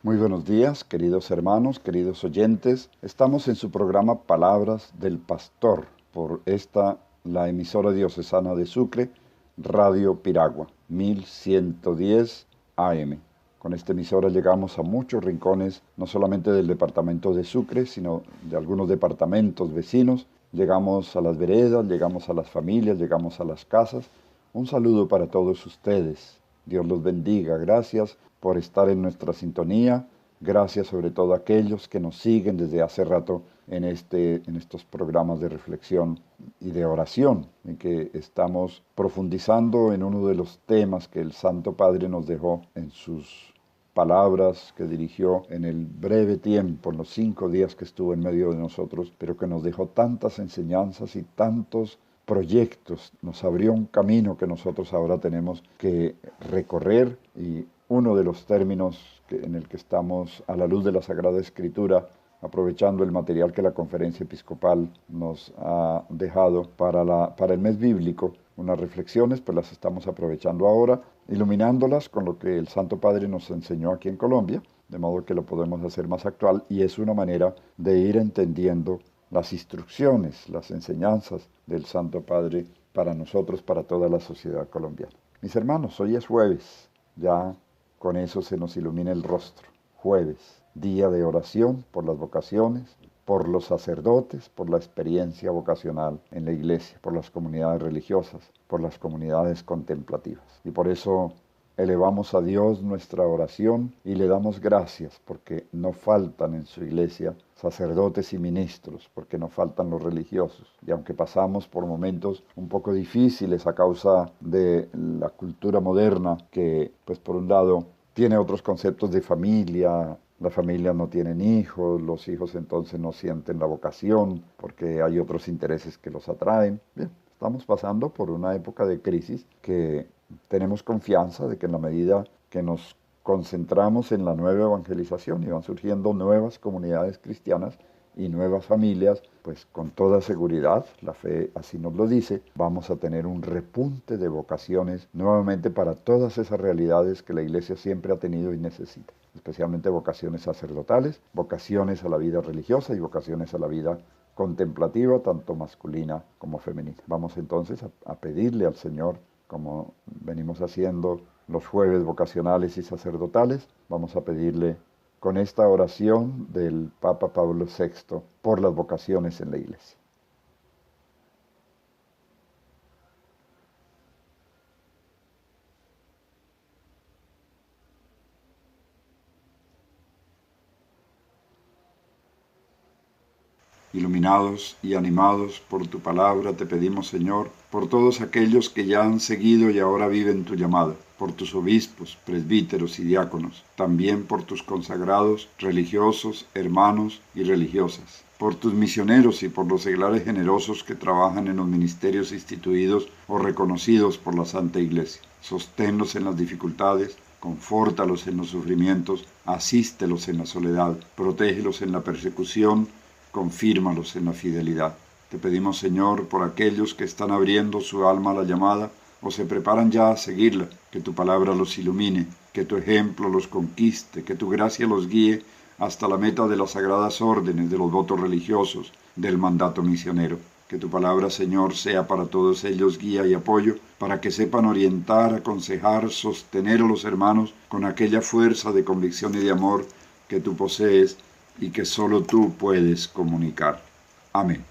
Muy buenos días, queridos hermanos, queridos oyentes. Estamos en su programa Palabras del Pastor, por la emisora diocesana de Sucre, Radio Piragua, 1110 AM. Con esta emisora llegamos a muchos rincones, no solamente del departamento de Sucre, sino de algunos departamentos vecinos. Llegamos a las veredas, llegamos a las familias, llegamos a las casas. Un saludo para todos ustedes. Dios los bendiga. Gracias por estar en nuestra sintonía. Gracias sobre todo a aquellos que nos siguen desde hace rato en estos programas de reflexión y de oración, en que estamos profundizando en uno de los temas que el Santo Padre nos dejó en sus palabras que dirigió en el breve tiempo, en los 5 días que estuvo en medio de nosotros, pero que nos dejó tantas enseñanzas y tantos proyectos, nos abrió un camino que nosotros ahora tenemos que recorrer, y uno de los términos en el que estamos a la luz de la Sagrada Escritura, aprovechando el material que la Conferencia Episcopal nos ha dejado para el mes bíblico, unas reflexiones, pues las estamos aprovechando ahora, iluminándolas con lo que el Santo Padre nos enseñó aquí en Colombia, de modo que lo podemos hacer más actual, y es una manera de ir entendiendo las instrucciones, las enseñanzas del Santo Padre para nosotros, para toda la sociedad colombiana. Mis hermanos, hoy es jueves, ya con eso se nos ilumina el rostro. Jueves, día de oración por las vocaciones, por los sacerdotes, por la experiencia vocacional en la iglesia, por las comunidades religiosas, por las comunidades contemplativas. Y por eso elevamos a Dios nuestra oración y le damos gracias porque no faltan en su iglesia sacerdotes y ministros, porque no faltan los religiosos. Y aunque pasamos por momentos un poco difíciles a causa de la cultura moderna, que pues por un lado tiene otros conceptos de familia, las familias no tienen hijos, los hijos entonces no sienten la vocación porque hay otros intereses que los atraen. Bien, estamos pasando por una época de crisis que tenemos confianza de que en la medida que nos concentramos en la nueva evangelización y van surgiendo nuevas comunidades cristianas y nuevas familias, pues con toda seguridad, la fe así nos lo dice, vamos a tener un repunte de vocaciones nuevamente para todas esas realidades que la Iglesia siempre ha tenido y necesita, especialmente vocaciones sacerdotales, vocaciones a la vida religiosa y vocaciones a la vida contemplativa, tanto masculina como femenina. Vamos entonces a pedirle al Señor, como venimos haciendo los jueves vocacionales y sacerdotales, vamos a pedirle con esta oración del Papa Pablo VI por las vocaciones en la Iglesia. Iluminados y animados por tu palabra, te pedimos, Señor, por todos aquellos que ya han seguido y ahora viven tu llamada, por tus obispos, presbíteros y diáconos, también por tus consagrados, religiosos, hermanos y religiosas, por tus misioneros y por los seglares generosos que trabajan en los ministerios instituidos o reconocidos por la Santa Iglesia. Sosténlos en las dificultades, confórtalos en los sufrimientos, asístelos en la soledad, protégelos en la persecución, confírmalos en la fidelidad. Te pedimos, Señor, por aquellos que están abriendo su alma a la llamada o se preparan ya a seguirla, que tu palabra los ilumine, que tu ejemplo los conquiste, que tu gracia los guíe hasta la meta de las sagradas órdenes, de los votos religiosos, del mandato misionero. Que tu palabra, Señor, sea para todos ellos guía y apoyo, para que sepan orientar, aconsejar, sostener a los hermanos con aquella fuerza de convicción y de amor que tú posees y que solo tú puedes comunicar. Amén.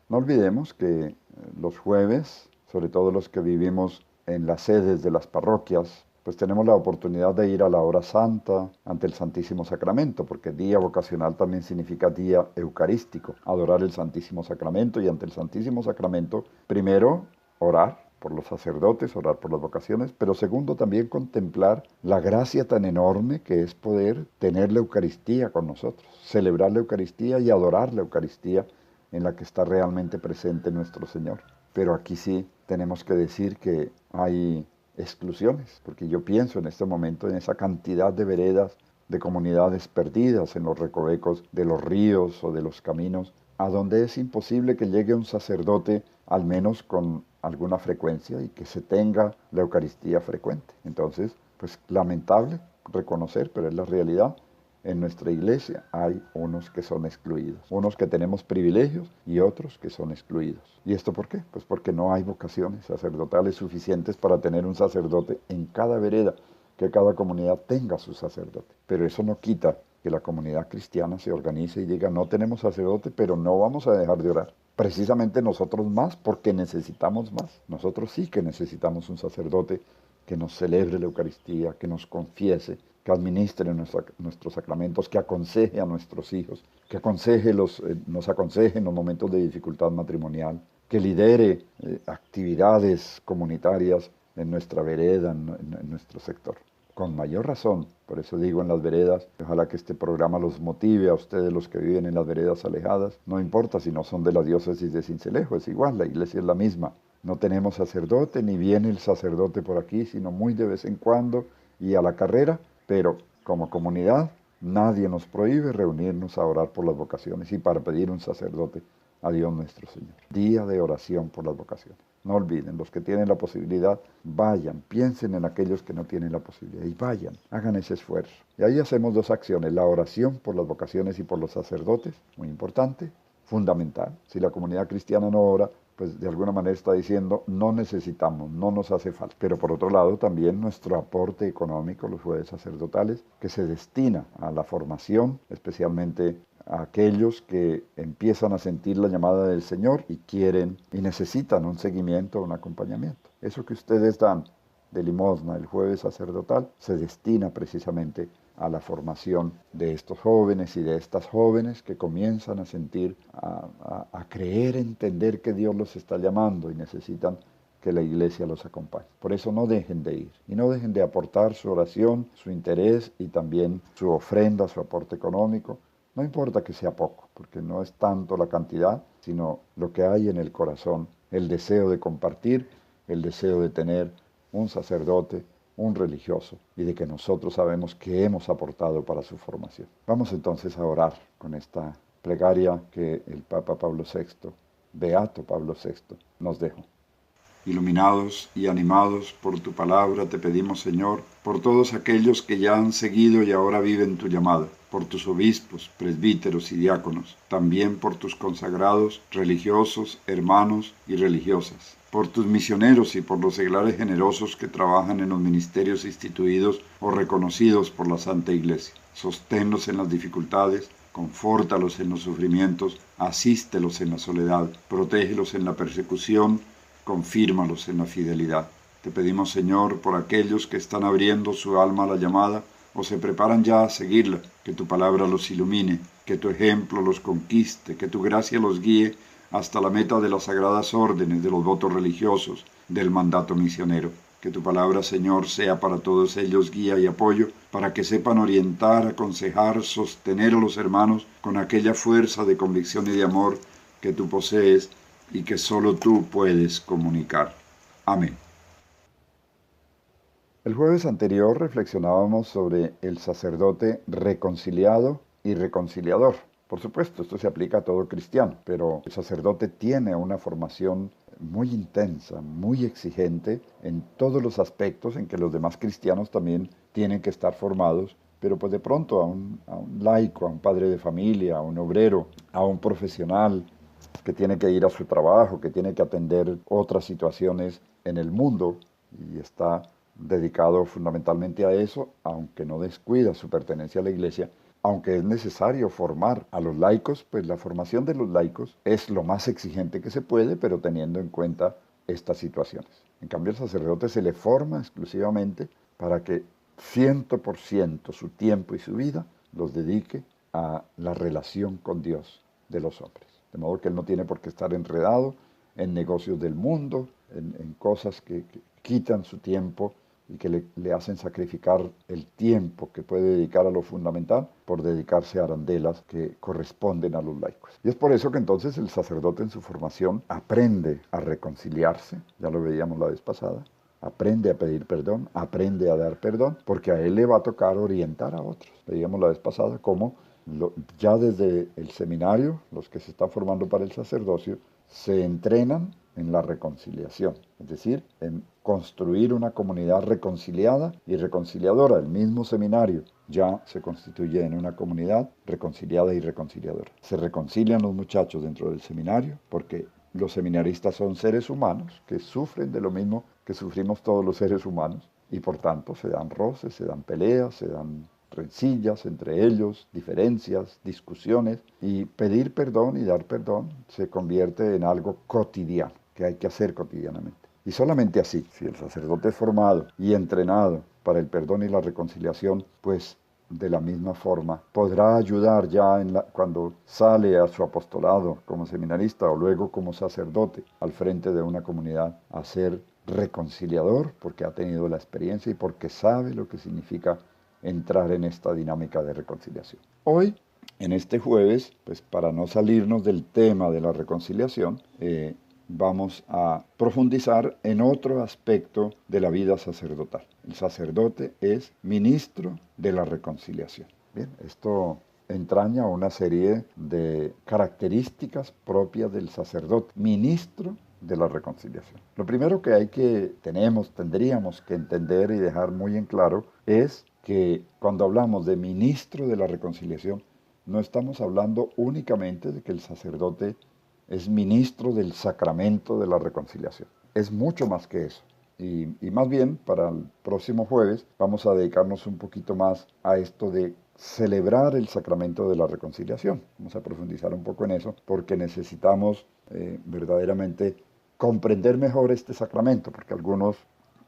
No olvidemos que los jueves, sobre todo los que vivimos en las sedes de las parroquias, pues tenemos la oportunidad de ir a la hora santa ante el Santísimo Sacramento, porque día vocacional también significa día eucarístico, adorar el Santísimo Sacramento, y ante el Santísimo Sacramento, primero, orar por los sacerdotes, orar por las vocaciones, pero segundo, también contemplar la gracia tan enorme que es poder tener la Eucaristía con nosotros, celebrar la Eucaristía y adorar la Eucaristía en la que está realmente presente nuestro Señor. Pero aquí sí tenemos que decir que hay exclusiones, porque yo pienso en este momento en esa cantidad de veredas, de comunidades perdidas en los recovecos de los ríos o de los caminos, a donde es imposible que llegue un sacerdote al menos con alguna frecuencia y que se tenga la Eucaristía frecuente. Entonces, pues lamentable, reconocer, pero es la realidad. En nuestra iglesia hay unos que son excluidos, unos que tenemos privilegios y otros que son excluidos. ¿Y esto por qué? Pues porque no hay vocaciones sacerdotales suficientes para tener un sacerdote en cada vereda, que cada comunidad tenga su sacerdote. Pero eso no quita que la comunidad cristiana se organice y diga, no tenemos sacerdote, pero no vamos a dejar de orar. Precisamente nosotros más, porque necesitamos más. Nosotros sí que necesitamos un sacerdote que nos celebre la Eucaristía, que nos confiese, que administre nuestros sacramentos, que aconseje a nuestros hijos, que nos aconseje en los momentos de dificultad matrimonial, que lidere actividades comunitarias en nuestra vereda, en nuestro sector. Con mayor razón, por eso digo en las veredas, ojalá que este programa los motive a ustedes, los que viven en las veredas alejadas, no importa si no son de la diócesis de Sincelejo, es igual, la iglesia es la misma. No tenemos sacerdote, ni viene el sacerdote por aquí, sino muy de vez en cuando y a la carrera, pero como comunidad nadie nos prohíbe reunirnos a orar por las vocaciones y para pedir un sacerdote a Dios nuestro Señor. Día de oración por las vocaciones. No olviden, los que tienen la posibilidad, vayan, piensen en aquellos que no tienen la posibilidad y vayan, hagan ese esfuerzo. Y ahí hacemos dos acciones, la oración por las vocaciones y por los sacerdotes, muy importante, fundamental. Si la comunidad cristiana no ora, pues de alguna manera está diciendo, no necesitamos, no nos hace falta. Pero por otro lado, también nuestro aporte económico, los jueces sacerdotales, que se destina a la formación, especialmente a aquellos que empiezan a sentir la llamada del Señor y quieren y necesitan un seguimiento, un acompañamiento. Eso que ustedes dan de limosna el jueves sacerdotal se destina precisamente a la formación de estos jóvenes y de estas jóvenes que comienzan a sentir, a creer, entender que Dios los está llamando y necesitan que la iglesia los acompañe. Por eso no dejen de ir y no dejen de aportar su oración, su interés y también su ofrenda, su aporte económico. No importa que sea poco, porque no es tanto la cantidad, sino lo que hay en el corazón, el deseo de compartir, el deseo de tener un sacerdote, un religioso, y de que nosotros sabemos que hemos aportado para su formación. Vamos entonces a orar con esta plegaria que el Papa Pablo VI, Beato Pablo VI, nos dejó. Iluminados y animados por tu palabra, te pedimos, Señor, por todos aquellos que ya han seguido y ahora viven tu llamada, por tus obispos, presbíteros y diáconos, también por tus consagrados, religiosos, hermanos y religiosas, por tus misioneros y por los seglares generosos que trabajan en los ministerios instituidos o reconocidos por la Santa Iglesia. Sosténlos en las dificultades, confórtalos en los sufrimientos, asístelos en la soledad, protégelos en la persecución, confírmalos en la fidelidad. Te pedimos, Señor, por aquellos que están abriendo su alma a la llamada o se preparan ya a seguirla, que tu palabra los ilumine, que tu ejemplo los conquiste, que tu gracia los guíe hasta la meta de las sagradas órdenes, de los votos religiosos, del mandato misionero. Que tu palabra, Señor, sea para todos ellos guía y apoyo, para que sepan orientar, aconsejar, sostener a los hermanos con aquella fuerza de convicción y de amor que tú posees y que solo tú puedes comunicar. Amén. El jueves anterior reflexionábamos sobre el sacerdote reconciliado y reconciliador. Por supuesto, esto se aplica a todo cristiano, pero el sacerdote tiene una formación muy intensa, muy exigente en todos los aspectos en que los demás cristianos también tienen que estar formados, pero pues de pronto a un laico, a un padre de familia, a un obrero, a un profesional que tiene que ir a su trabajo, que tiene que atender otras situaciones en el mundo y está dedicado fundamentalmente a eso, aunque no descuida su pertenencia a la iglesia, aunque es necesario formar a los laicos, pues la formación de los laicos es lo más exigente que se puede, pero teniendo en cuenta estas situaciones. En cambio, el sacerdote se le forma exclusivamente para que 100% su tiempo y su vida los dedique a la relación con Dios de los hombres. De modo que él no tiene por qué estar enredado en negocios del mundo, en cosas que quitan su tiempo y que le hacen sacrificar el tiempo que puede dedicar a lo fundamental por dedicarse a arandelas que corresponden a los laicos. Y es por eso que entonces el sacerdote en su formación aprende a reconciliarse, ya lo veíamos la vez pasada, aprende a pedir perdón, aprende a dar perdón, porque a él le va a tocar orientar a otros. Veíamos la vez pasada cómo ya desde el seminario, los que se están formando para el sacerdocio, se entrenan en la reconciliación, es decir, en construir una comunidad reconciliada y reconciliadora. El mismo seminario ya se constituye en una comunidad reconciliada y reconciliadora. Se reconcilian los muchachos dentro del seminario porque los seminaristas son seres humanos que sufren de lo mismo que sufrimos todos los seres humanos y por tanto se dan roces, se dan peleas, se dan rencillas entre ellos, diferencias, discusiones, y pedir perdón y dar perdón se convierte en algo cotidiano, que hay que hacer cotidianamente. Y solamente así, si el sacerdote es formado y entrenado para el perdón y la reconciliación, pues de la misma forma podrá ayudar ya cuando sale a su apostolado como seminarista o luego como sacerdote al frente de una comunidad a ser reconciliador porque ha tenido la experiencia y porque sabe lo que significa entrar en esta dinámica de reconciliación. Hoy, en este jueves, pues para no salirnos del tema de la reconciliación, vamos a profundizar en otro aspecto de la vida sacerdotal. El sacerdote es ministro de la reconciliación. Bien, esto entraña una serie de características propias del sacerdote, ministro de la reconciliación. Lo primero que tendríamos que entender y dejar muy en claro es que cuando hablamos de ministro de la reconciliación, no estamos hablando únicamente de que el sacerdote es ministro del sacramento de la reconciliación. Es mucho más que eso. Y más bien, para el próximo jueves, vamos a dedicarnos un poquito más a esto de celebrar el sacramento de la reconciliación. Vamos a profundizar un poco en eso, porque necesitamos verdaderamente comprender mejor este sacramento, porque algunos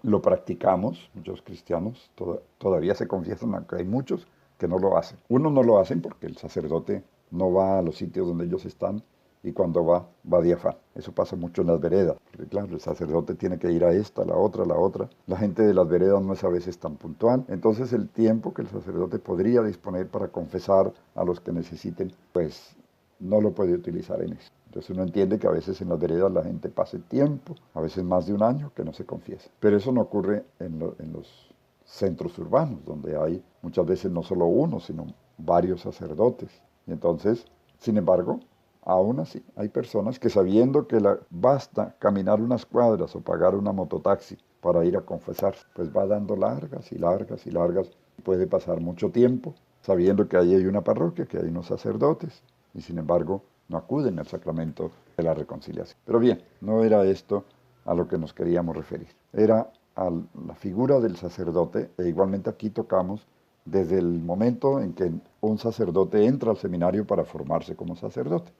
lo practicamos, muchos cristianos todavía se confiesan, aunque hay muchos que no lo hacen. Unos no lo hacen porque el sacerdote no va a los sitios donde ellos están, y cuando va de afán. Eso pasa mucho en las veredas, porque claro, el sacerdote tiene que ir a esta, a la otra, a la otra. La gente de las veredas no es a veces tan puntual, entonces el tiempo que el sacerdote podría disponer para confesar a los que necesiten, pues no lo puede utilizar en eso. Entonces uno entiende que a veces en las veredas la gente pase tiempo, a veces más de un año, que no se confiesa. Pero eso no ocurre en los centros urbanos, donde hay muchas veces no solo uno, sino varios sacerdotes. Y entonces, sin embargo, aún así, hay personas que sabiendo que basta caminar unas cuadras o pagar una mototaxi para ir a confesarse, pues va dando largas y largas y largas. Puede pasar mucho tiempo sabiendo que ahí hay una parroquia, que hay unos sacerdotes, y sin embargo no acuden al sacramento de la reconciliación. Pero bien, no era esto a lo que nos queríamos referir. Era a la figura del sacerdote, e igualmente aquí tocamos desde el momento en que un sacerdote entra al seminario para formarse como sacerdote.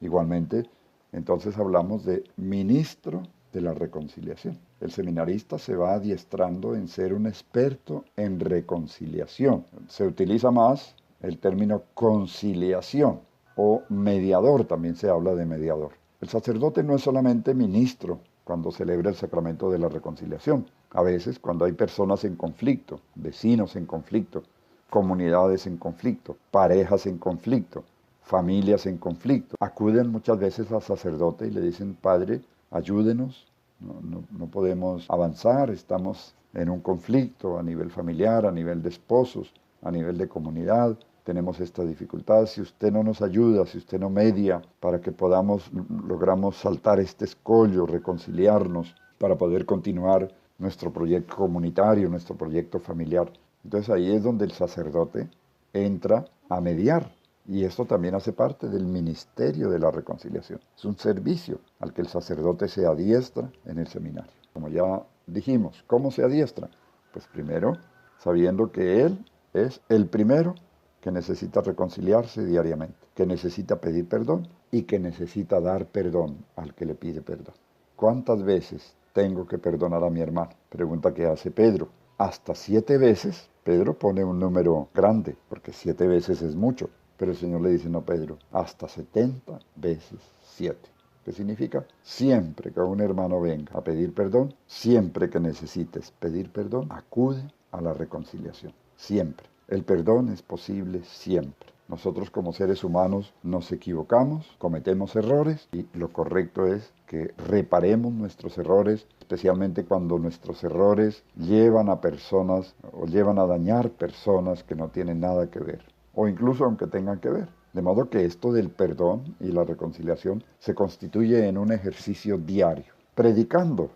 Igualmente, entonces hablamos de ministro de la reconciliación. El seminarista se va adiestrando en ser un experto en reconciliación. Se utiliza más el término conciliación o mediador, también se habla de mediador. El sacerdote no es solamente ministro cuando celebra el sacramento de la reconciliación. A veces, cuando hay personas en conflicto, vecinos en conflicto, comunidades en conflicto, parejas en conflicto, familias en conflicto, acuden muchas veces al sacerdote y le dicen: Padre, ayúdenos, no podemos avanzar, estamos en un conflicto a nivel familiar, a nivel de esposos, a nivel de comunidad, tenemos esta dificultad, si usted no nos ayuda, si usted no media para que logramos saltar este escollo, reconciliarnos, para poder continuar nuestro proyecto comunitario, nuestro proyecto familiar. Entonces ahí es donde el sacerdote entra a mediar. Y esto también hace parte del ministerio de la reconciliación. Es un servicio al que el sacerdote se adiestra en el seminario. Como ya dijimos, ¿cómo se adiestra? Pues primero, sabiendo que él es el primero que necesita reconciliarse diariamente, que necesita pedir perdón y que necesita dar perdón al que le pide perdón. ¿Cuántas veces tengo que perdonar a mi hermano? Pregunta que hace Pedro. Hasta 7 veces. Pedro pone un número grande, porque 7 veces es mucho. Pero el Señor le dice: no, Pedro, hasta 70 veces 7. ¿Qué significa? Siempre que un hermano venga a pedir perdón, siempre que necesites pedir perdón, acude a la reconciliación. Siempre. El perdón es posible siempre. Nosotros como seres humanos nos equivocamos, cometemos errores y lo correcto es que reparemos nuestros errores, especialmente cuando nuestros errores llevan a personas o llevan a dañar personas que no tienen nada que ver, o incluso aunque tengan que ver. De modo que esto del perdón y la reconciliación se constituye en un ejercicio diario, predicando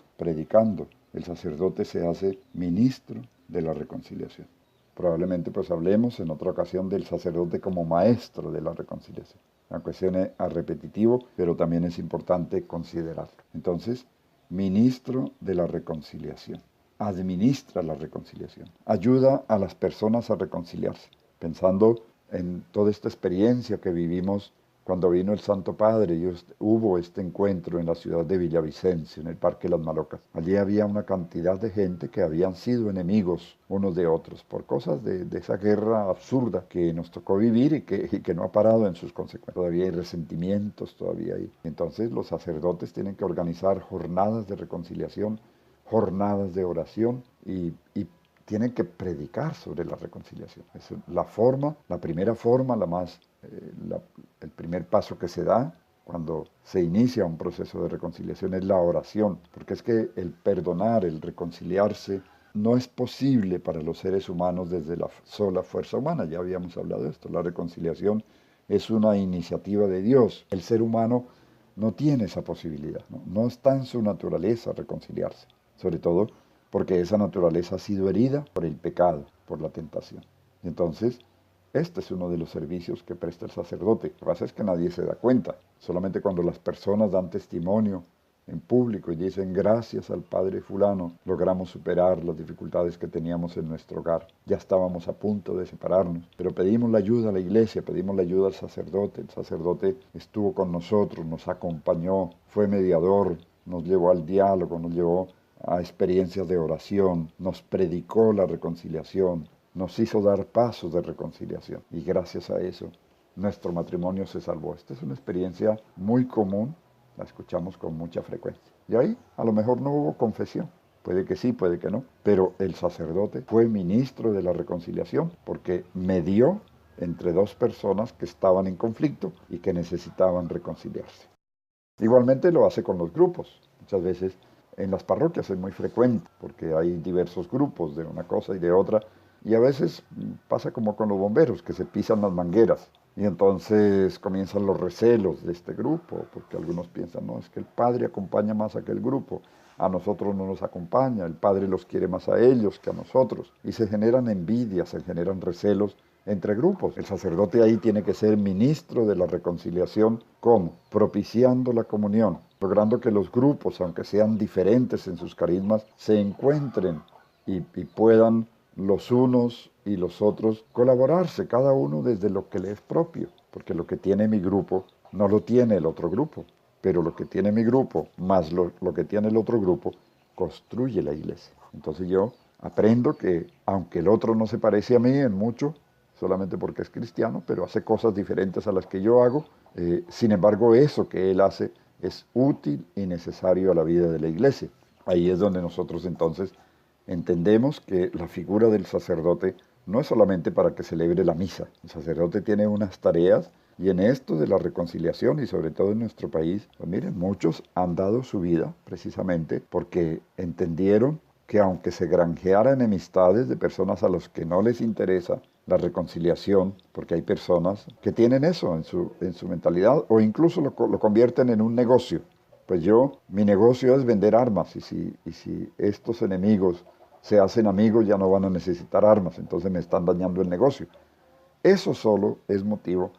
El sacerdote se hace ministro de la reconciliación. Probablemente pues hablemos en otra ocasión del sacerdote como maestro de la reconciliación. Aunque suene a repetitivo, pero también es importante considerarlo. Entonces, ministro de la reconciliación. Administra la reconciliación. Ayuda a las personas a reconciliarse. Pensando en toda esta experiencia que vivimos cuando vino el Santo Padre y hubo este encuentro en la ciudad de Villavicencio, en el Parque Las Malocas. Allí había una cantidad de gente que habían sido enemigos unos de otros por cosas de esa guerra absurda que nos tocó vivir y que no ha parado en sus consecuencias. Todavía hay resentimientos, todavía hay. Entonces los sacerdotes tienen que organizar jornadas de reconciliación, jornadas de oración y tienen que predicar sobre la reconciliación. Es la forma, la primera forma, el primer paso que se da cuando se inicia un proceso de reconciliación es la oración, porque es que el perdonar, el reconciliarse, no es posible para los seres humanos desde la sola fuerza humana. Ya habíamos hablado de esto. La reconciliación es una iniciativa de Dios. El ser humano no tiene esa posibilidad, no está en su naturaleza reconciliarse, sobre todo porque esa naturaleza ha sido herida por el pecado, por la tentación. Y entonces, este es uno de los servicios que presta el sacerdote. Lo que pasa es que nadie se da cuenta. Solamente cuando las personas dan testimonio en público y dicen gracias al Padre fulano, logramos superar las dificultades que teníamos en nuestro hogar. Ya estábamos a punto de separarnos, pero pedimos la ayuda a la iglesia, pedimos la ayuda al sacerdote. El sacerdote estuvo con nosotros, nos acompañó, fue mediador, nos llevó al diálogo, nos llevó a experiencias de oración, nos predicó la reconciliación, nos hizo dar pasos de reconciliación y gracias a eso nuestro matrimonio se salvó. Esta es una experiencia muy común, la escuchamos con mucha frecuencia. Y ahí a lo mejor no hubo confesión, puede que sí, puede que no, pero el sacerdote fue ministro de la reconciliación porque medió entre dos personas que estaban en conflicto y que necesitaban reconciliarse. Igualmente lo hace con los grupos. Muchas veces en las parroquias es muy frecuente porque hay diversos grupos de una cosa y de otra y a veces pasa como con los bomberos que se pisan las mangueras y entonces comienzan los recelos de este grupo porque algunos piensan, no, es que el padre acompaña más a aquel grupo, a nosotros no nos acompaña, el padre los quiere más a ellos que a nosotros y se generan envidias, se generan recelos entre grupos. El sacerdote ahí tiene que ser ministro de la reconciliación. ¿Cómo? Propiciando la comunión, logrando que los grupos, aunque sean diferentes en sus carismas, se encuentren y puedan los unos y los otros colaborarse, cada uno desde lo que le es propio, porque lo que tiene mi grupo no lo tiene el otro grupo, pero lo que tiene mi grupo más lo que tiene el otro grupo construye la iglesia. Entonces yo aprendo que aunque el otro no se parece a mí en mucho, solamente porque es cristiano, pero hace cosas diferentes a las que yo hago. Sin embargo, eso que él hace es útil y necesario a la vida de la iglesia. Ahí es donde nosotros entonces entendemos que la figura del sacerdote no es solamente para que celebre la misa. El sacerdote tiene unas tareas y en esto de la reconciliación y sobre todo en nuestro país, pues miren, muchos han dado su vida precisamente porque entendieron que aunque se granjeara enemistades de personas a los que no les interesa la reconciliación, porque hay personas que tienen eso en su mentalidad o incluso lo convierten en un negocio. Pues mi negocio es vender armas y si estos enemigos se hacen amigos ya no van a necesitar armas, entonces me están dañando el negocio. Eso solo es motivo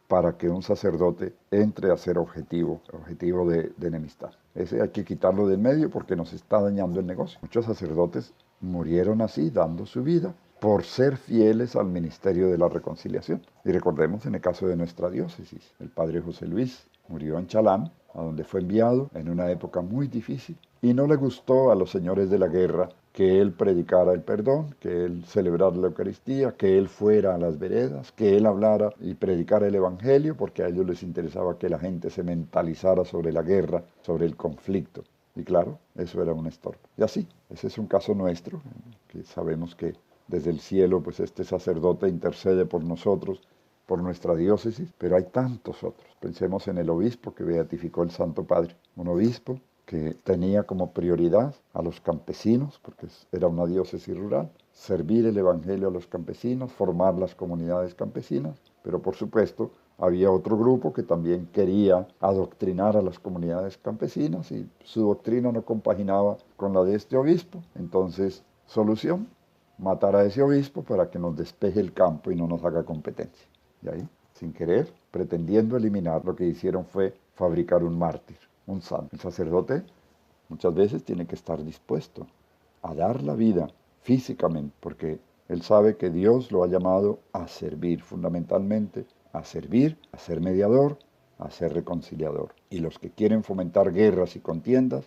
para que un sacerdote entre a ser objetivo de enemistad. Ese hay que quitarlo del medio porque nos está dañando el negocio. Muchos sacerdotes murieron así, dando su vida, por ser fieles al ministerio de la reconciliación. Y recordemos en el caso de nuestra diócesis, el padre José Luis murió en Chalán, a donde fue enviado en una época muy difícil, y no le gustó a los señores de la guerra que él predicara el perdón, que él celebrara la Eucaristía, que él fuera a las veredas, que él hablara y predicara el Evangelio, porque a ellos les interesaba que la gente se mentalizara sobre la guerra, sobre el conflicto. Y claro, eso era un estorbo. Y así, ese es un caso nuestro, que sabemos que desde el cielo, pues este sacerdote intercede por nosotros, por nuestra diócesis, pero hay tantos otros. Pensemos en el obispo que beatificó el Santo Padre, un obispo que tenía como prioridad a los campesinos, porque era una diócesis rural, servir el Evangelio a los campesinos, formar las comunidades campesinas, pero por supuesto había otro grupo que también quería adoctrinar a las comunidades campesinas y su doctrina no compaginaba con la de este obispo. Entonces, solución, matar a ese obispo para que nos despeje el campo y no nos haga competencia. Y ahí, sin querer, pretendiendo eliminar, lo que hicieron fue fabricar un mártir, un santo. El sacerdote muchas veces tiene que estar dispuesto a dar la vida físicamente, porque él sabe que Dios lo ha llamado a servir, fundamentalmente a servir, a ser mediador, a ser reconciliador. Y los que quieren fomentar guerras y contiendas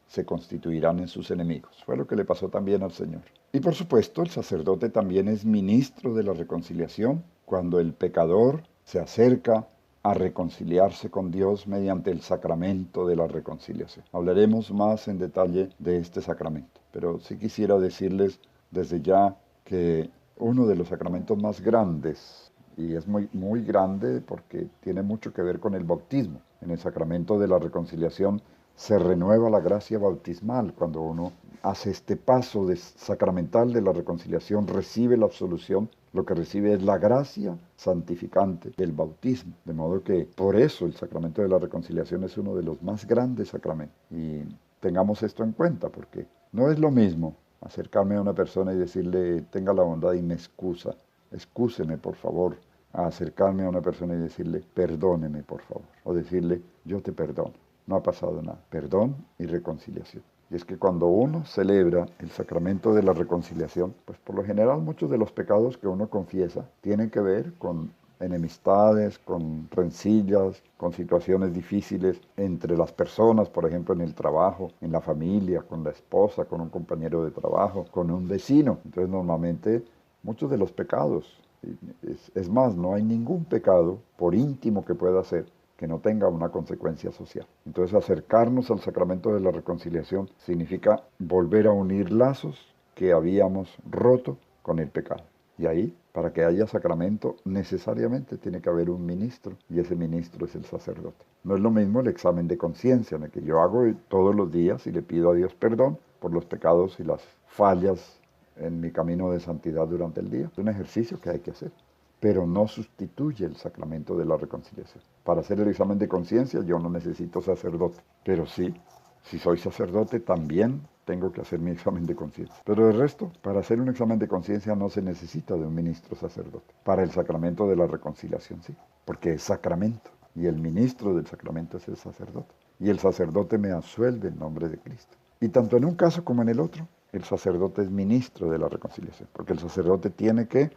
se constituirán en sus enemigos. Fue lo que le pasó también al Señor. Y por supuesto, el sacerdote también es ministro de la reconciliación cuando el pecador se acerca a reconciliarse con Dios mediante el sacramento de la reconciliación. Hablaremos más en detalle de este sacramento, pero sí quisiera decirles desde ya que uno de los sacramentos más grandes, y es muy grande porque tiene mucho que ver con el bautismo. En el sacramento de la reconciliación se renueva la gracia bautismal. Cuando uno hace este paso sacramental de la reconciliación, recibe la absolución, lo que recibe es la gracia santificante del bautismo. De modo que por eso el sacramento de la reconciliación es uno de los más grandes sacramentos. Y tengamos esto en cuenta, porque no es lo mismo acercarme a una persona y decirle, tenga la bondad y me excusa, excúseme por favor, a acercarme a una persona y decirle, perdóneme por favor, o decirle, yo te perdono, no ha pasado nada. Perdón y reconciliación. Y es que cuando uno celebra el sacramento de la reconciliación, pues por lo general muchos de los pecados que uno confiesa tienen que ver con enemistades, con rencillas, con situaciones difíciles entre las personas, por ejemplo en el trabajo, en la familia, con la esposa, con un compañero de trabajo, con un vecino. Entonces normalmente muchos de los pecados, es más, no hay ningún pecado, por íntimo que pueda ser, que no tenga una consecuencia social. Entonces acercarnos al sacramento de la reconciliación significa volver a unir lazos que habíamos roto con el pecado. Y ahí, para que haya sacramento, necesariamente tiene que haber un ministro, y ese ministro es el sacerdote. No es lo mismo el examen de conciencia, en el que yo hago todos los días y le pido a Dios perdón por los pecados y las fallas en mi camino de santidad durante el día. Es un ejercicio que hay que hacer, pero no sustituye el sacramento de la reconciliación. Para hacer el examen de conciencia yo no necesito sacerdote, pero sí, si soy sacerdote también tengo que hacer mi examen de conciencia. Pero el resto, para hacer un examen de conciencia no se necesita de un ministro sacerdote. Para el sacramento de la reconciliación sí, porque es sacramento y el ministro del sacramento es el sacerdote. Y el sacerdote me absuelve en nombre de Cristo. Y tanto en un caso como en el otro, el sacerdote es ministro de la reconciliación, porque el sacerdote tiene que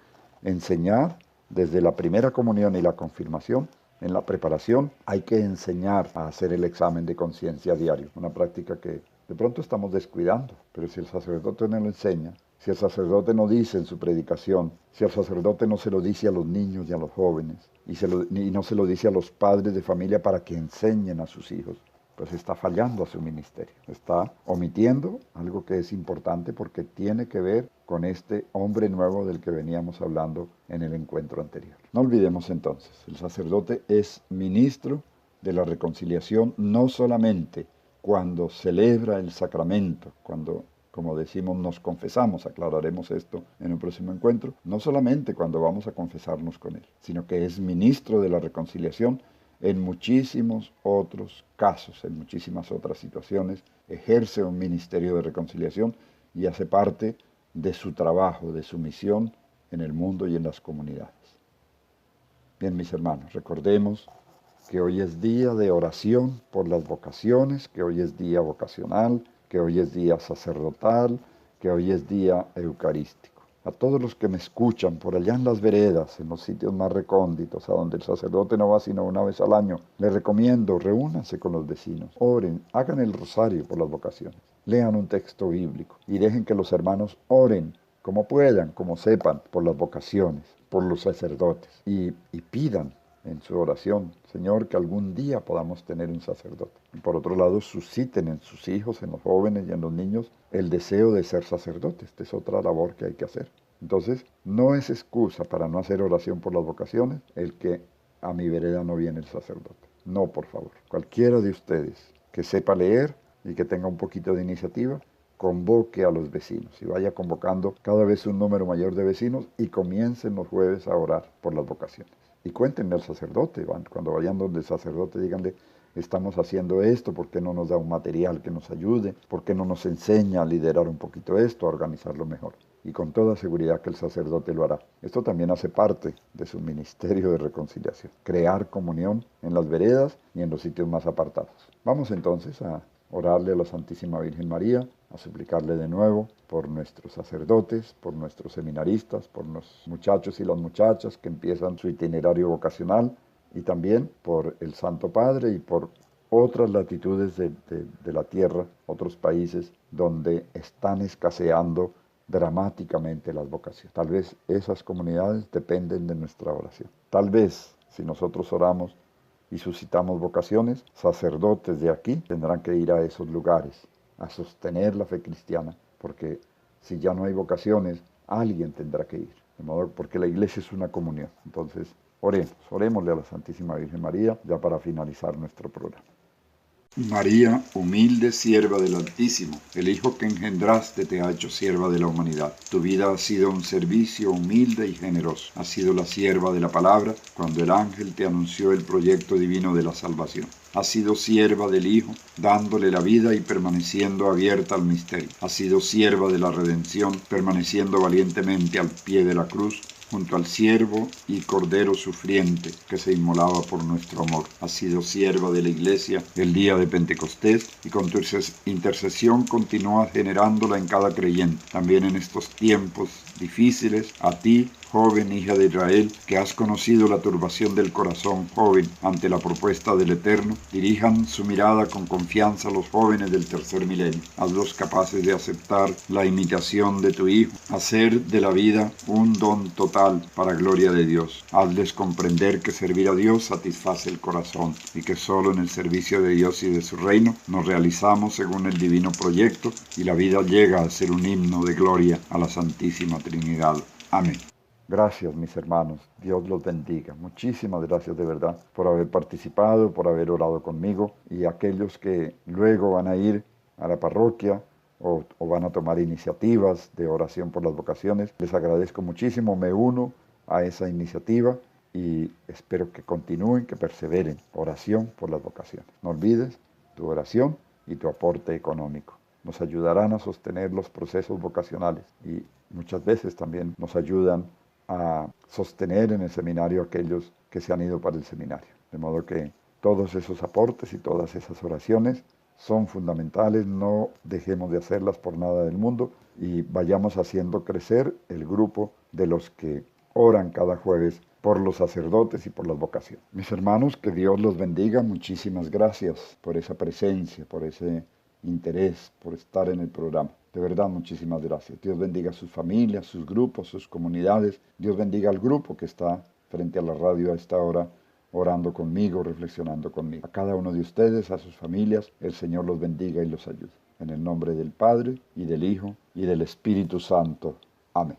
enseñar desde la primera comunión y la confirmación. En la preparación hay que enseñar a hacer el examen de conciencia diario, una práctica que de pronto estamos descuidando, pero si el sacerdote no lo enseña, si el sacerdote no dice en su predicación, si el sacerdote no se lo dice a los niños y a los jóvenes, y no se lo dice a los padres de familia para que enseñen a sus hijos, pues está fallando a su ministerio, está omitiendo algo que es importante porque tiene que ver con este hombre nuevo del que veníamos hablando en el encuentro anterior. No olvidemos entonces, el sacerdote es ministro de la reconciliación no solamente cuando celebra el sacramento, cuando, como decimos, nos confesamos, aclararemos esto en un próximo encuentro, no solamente cuando vamos a confesarnos con él, sino que es ministro de la reconciliación en muchísimos otros casos, en muchísimas otras situaciones, ejerce un ministerio de reconciliación y hace parte de su trabajo, de su misión en el mundo y en las comunidades. Bien, mis hermanos, recordemos que hoy es día de oración por las vocaciones, que hoy es día vocacional, que hoy es día sacerdotal, que hoy es día eucarístico. A todos los que me escuchan por allá en las veredas, en los sitios más recónditos, a donde el sacerdote no va sino una vez al año, les recomiendo, reúnanse con los vecinos, oren, hagan el rosario por las vocaciones, lean un texto bíblico y dejen que los hermanos oren como puedan, como sepan, por las vocaciones, por los sacerdotes y pidan en su oración, Señor, que algún día podamos tener un sacerdote. Y por otro lado, susciten en sus hijos, en los jóvenes y en los niños, el deseo de ser sacerdotes. Esta es otra labor que hay que hacer. Entonces, no es excusa para no hacer oración por las vocaciones el que a mi vereda no viene el sacerdote. No, por favor. Cualquiera de ustedes que sepa leer y que tenga un poquito de iniciativa, convoque a los vecinos y vaya convocando cada vez un número mayor de vecinos y comiencen los jueves a orar por las vocaciones. Y cuéntenle al sacerdote, cuando vayan donde el sacerdote, díganle, estamos haciendo esto, ¿por qué no nos da un material que nos ayude? ¿Por qué no nos enseña a liderar un poquito esto, a organizarlo mejor? Y con toda seguridad que el sacerdote lo hará. Esto también hace parte de su ministerio de reconciliación, crear comunión en las veredas y en los sitios más apartados. Vamos entonces a orarle a la Santísima Virgen María, a suplicarle de nuevo por nuestros sacerdotes, por nuestros seminaristas, por los muchachos y las muchachas que empiezan su itinerario vocacional, y también por el Santo Padre y por otras latitudes de la tierra, otros países donde están escaseando dramáticamente las vocaciones. Tal vez esas comunidades dependen de nuestra oración. Tal vez si nosotros oramos y suscitamos vocaciones, sacerdotes de aquí tendrán que ir a esos lugares a sostener la fe cristiana, porque si ya no hay vocaciones, alguien tendrá que ir, de modo porque la iglesia es una comunión. Entonces, orémosle a la Santísima Virgen María ya para finalizar nuestro programa. María, humilde sierva del Altísimo, el Hijo que engendraste te ha hecho sierva de la humanidad. Tu vida ha sido un servicio humilde y generoso. Has sido la sierva de la palabra cuando el ángel te anunció el proyecto divino de la salvación. Has sido sierva del Hijo, dándole la vida y permaneciendo abierta al misterio. Has sido sierva de la redención, permaneciendo valientemente al pie de la cruz, junto al siervo y cordero sufriente que se inmolaba por nuestro amor. Has sido sierva de la Iglesia el día de Pentecostés y con tu intercesión continúas generándola en cada creyente. También en estos tiempos difíciles, a ti, joven hija de Israel, que has conocido la turbación del corazón joven ante la propuesta del Eterno, dirijan su mirada con confianza a los jóvenes del tercer milenio. Hazlos capaces de aceptar la imitación de tu Hijo, hacer de la vida un don total para gloria de Dios. Hazles comprender que servir a Dios satisface el corazón y que solo en el servicio de Dios y de su reino nos realizamos según el divino proyecto y la vida llega a ser un himno de gloria a la Santísima Trinidad. Amén. Gracias, mis hermanos. Dios los bendiga. Muchísimas gracias de verdad por haber participado, por haber orado conmigo, y aquellos que luego van a ir a la parroquia o van a tomar iniciativas de oración por las vocaciones, les agradezco muchísimo. Me uno a esa iniciativa y espero que continúen, que perseveren. Oración por las vocaciones. No olvides tu oración y tu aporte económico. Nos ayudarán a sostener los procesos vocacionales y muchas veces también nos ayudan a sostener en el seminario a aquellos que se han ido para el seminario. De modo que todos esos aportes y todas esas oraciones son fundamentales, no dejemos de hacerlas por nada del mundo y vayamos haciendo crecer el grupo de los que oran cada jueves por los sacerdotes y por las vocaciones. Mis hermanos, que Dios los bendiga. Muchísimas gracias por esa presencia, por ese interés, por estar en el programa. De verdad, muchísimas gracias. Dios bendiga a sus familias, sus grupos, sus comunidades. Dios bendiga al grupo que está frente a la radio a esta hora, orando conmigo, reflexionando conmigo. A cada uno de ustedes, a sus familias, el Señor los bendiga y los ayude. En el nombre del Padre, y del Hijo, y del Espíritu Santo. Amén.